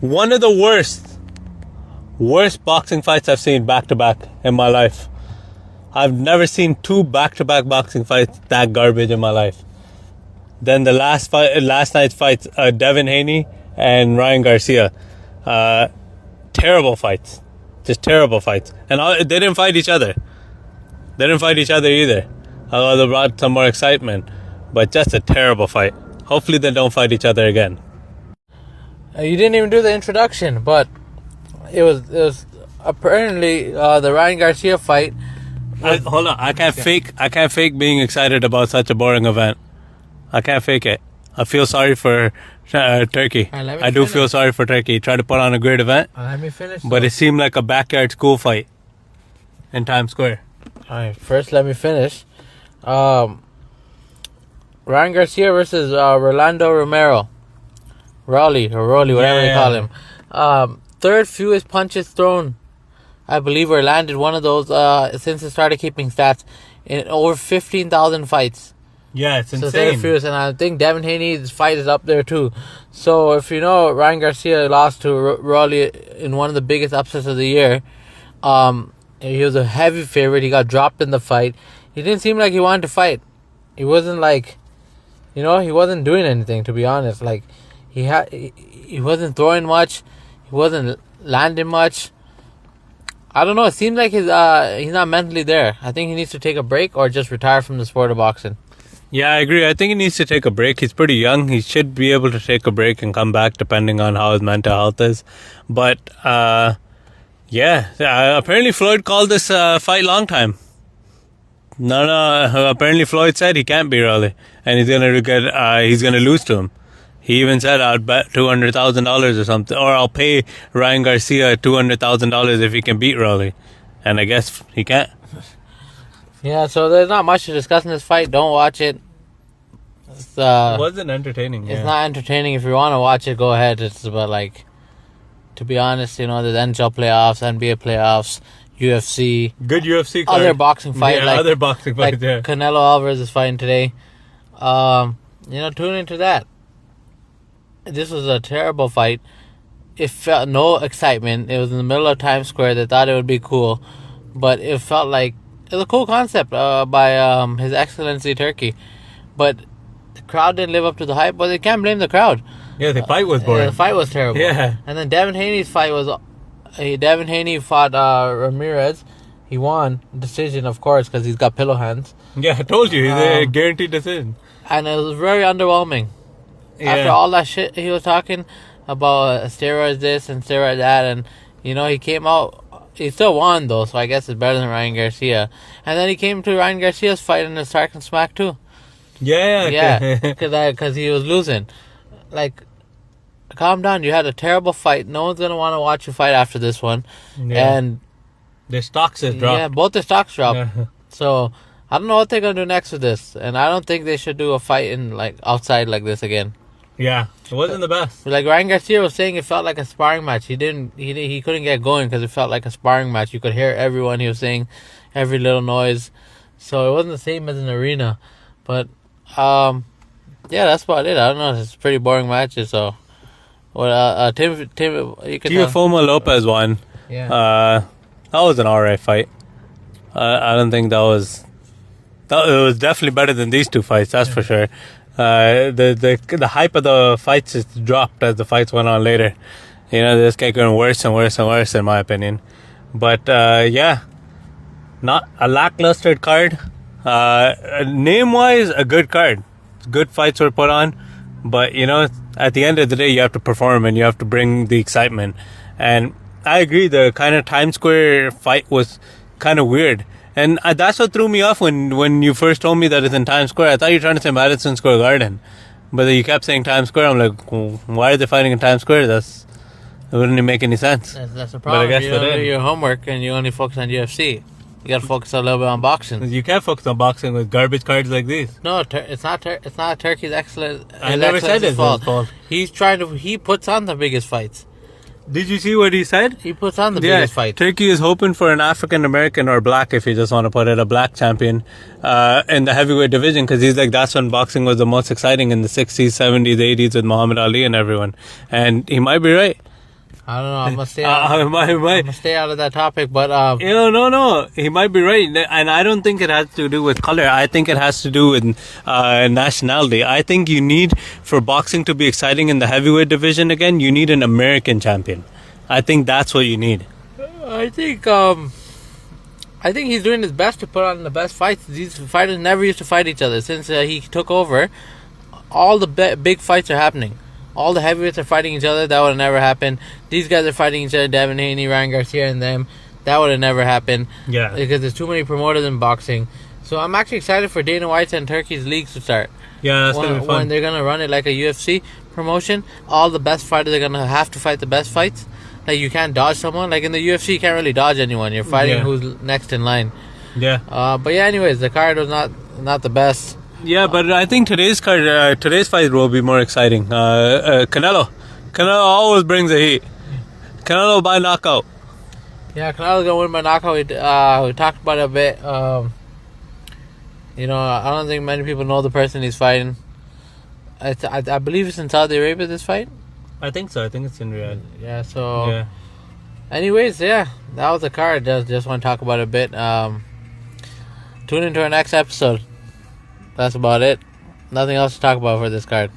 One of the worst boxing fights I've seen back to back in my life. I've never seen two back-to-back boxing fights that garbage in my life. Then the last night's fights, Devin Haney and Ryan Garcia, terrible fights, just terrible fights. And they didn't fight each other. They didn't fight each other either. Although they brought some more excitement, but just a terrible fight. Hopefully they don't fight each other again. You didn't even do the introduction, but it was apparently the Ryan Garcia fight. Hold on, I can't fake being excited about such a boring event. I can't fake it. I feel sorry for Turkey. I do feel sorry for Turkey. He tried to put on a great event. Let me finish. But it seemed like a backyard school fight in Times Square. Alright, first let me finish. Ryan Garcia versus Rolando Romero. Rolly, whatever you call him. Third fewest punches thrown, I believe, or landed one of those since he started keeping stats in over 15,000 fights. Yeah, it's insane. So third fewest, and I think Devin Haney's fight is up there too. So if you know, Ryan Garcia lost to Rolly in one of the biggest upsets of the year. He was a heavy favorite. He got dropped in the fight. He didn't seem like he wanted to fight. He wasn't like, he wasn't doing anything, to be honest. Like, he wasn't throwing much. He wasn't landing much. I don't know. It seems like he's not mentally there. I think he needs to take a break or just retire from the sport of boxing. Yeah, I agree. I think he needs to take a break. He's pretty young. He should be able to take a break and come back depending on how his mental health is. But, apparently Floyd called this fight long time. No, apparently Floyd said he can't beat Rolly. And he's gonna lose to him. He even said, I'll bet $200,000 or something, or I'll pay Ryan Garcia $200,000 if he can beat Rolly. And I guess he can't. Yeah, so there's not much to discuss in this fight. Don't watch it. It wasn't entertaining. It's not entertaining. If you want to watch it, go ahead. It's about, like, to be honest, there's NHL playoffs, NBA playoffs, UFC. Good UFC card. Other boxing fight. Yeah, other boxing fights, yeah. Canelo Alvarez is fighting today. Tune into that. This was a terrible fight. It felt no excitement. It was in the middle of Times Square. They thought it would be cool, but it felt like it was a cool concept by His Excellency Turkey. But the crowd didn't live up to the hype. But they can't blame the crowd. Yeah, the fight was boring. The fight was terrible. Yeah. And then Devin Haney's fight was. Devin Haney fought Ramirez. He won decision, of course, because he's got pillow hands. Yeah, I told you, he's a guaranteed decision. And it was very underwhelming. Yeah. After all that shit he was talking about steroids this and steroids that, and he came out, he still won though, so I guess it's better than Ryan Garcia. And then he came to Ryan Garcia's fight in the Stark and Smack too. Yeah, because he was losing. Like, calm down. You had a terrible fight. No one's gonna want to watch you fight after this one. Yeah. And their stocks have dropped. Yeah, both their stocks dropped. Yeah. So I don't know what they're gonna do next with this, and I don't think they should do a fight in outside like this again. Yeah, it wasn't the best. Like Ryan Garcia was saying, it felt like a sparring match. He couldn't get going because it felt like a sparring match. You could hear everyone. He was saying every little noise, so it wasn't the same as an arena. But that's about it. I don't know. It's pretty boring matches. So, Tim, you can. Teofimo Lopez won. Yeah. That was an alright fight. I don't think it was definitely better than these two fights. That's for sure. The hype of the fights just dropped as the fights went on later. This kept getting worse and worse and worse, in my opinion. But not a lackluster card. Name-wise, a good card. Good fights were put on, but at the end of the day, you have to perform and you have to bring the excitement. And I agree, the kind of Times Square fight was kind of weird. And that's what threw me off when you first told me that it's in Times Square. I thought you were trying to say Madison Square Garden. But you kept saying Times Square. I'm like, why are they fighting in Times Square? It wouldn't even make any sense. That's the problem. But I guess you don't do your homework and you only focus on UFC. You got to focus a little bit on boxing. You can't focus on boxing with garbage cards like these. No, it's not Turkey's excellent. I never said it's his fault. He puts on the biggest fights. Did you see what he said? He puts on the biggest fight. Turkey is hoping for an African American or black, if you just want to put it, a black champion in the heavyweight division, because he's like, that's when boxing was the most exciting in the 60s, 70s, 80s with Muhammad Ali and everyone. And he might be right. I don't know. I'm gonna stay out. I'm gonna stay out of that topic, but no. He might be right, and I don't think it has to do with color. I think it has to do with nationality. I think you need, for boxing to be exciting in the heavyweight division again, you need an American champion. I think that's what you need. I think he's doing his best to put on the best fights. These fighters never used to fight each other since he took over. All the big fights are happening. All the heavyweights are fighting each other. That would have never happened. These guys are fighting each other. Devin Haney, Ryan Garcia, and them. That would have never happened. Yeah. Because there's too many promoters in boxing. So I'm actually excited for Dana White's and Turkey's leagues to start. Yeah, that's gonna be fun. When they're gonna run it like a UFC promotion, all the best fighters are gonna have to fight the best fights. Like, you can't dodge someone. Like in the UFC, you can't really dodge anyone. You're fighting who's next in line. Yeah. But yeah, anyways, the card was not the best. Yeah, but I think today's fight will be more exciting. Canelo always brings the heat. Canelo by knockout. Yeah, Canelo's gonna win by knockout. We talked about it a bit. I don't think many people know the person he's fighting. I believe it's in Saudi Arabia, this fight. I think so. I think it's in Riyadh. Yeah. So. Yeah. Anyways, yeah, that was the card. Just want to talk about it a bit. Tune into our next episode. That's about it. Nothing else to talk about for this card.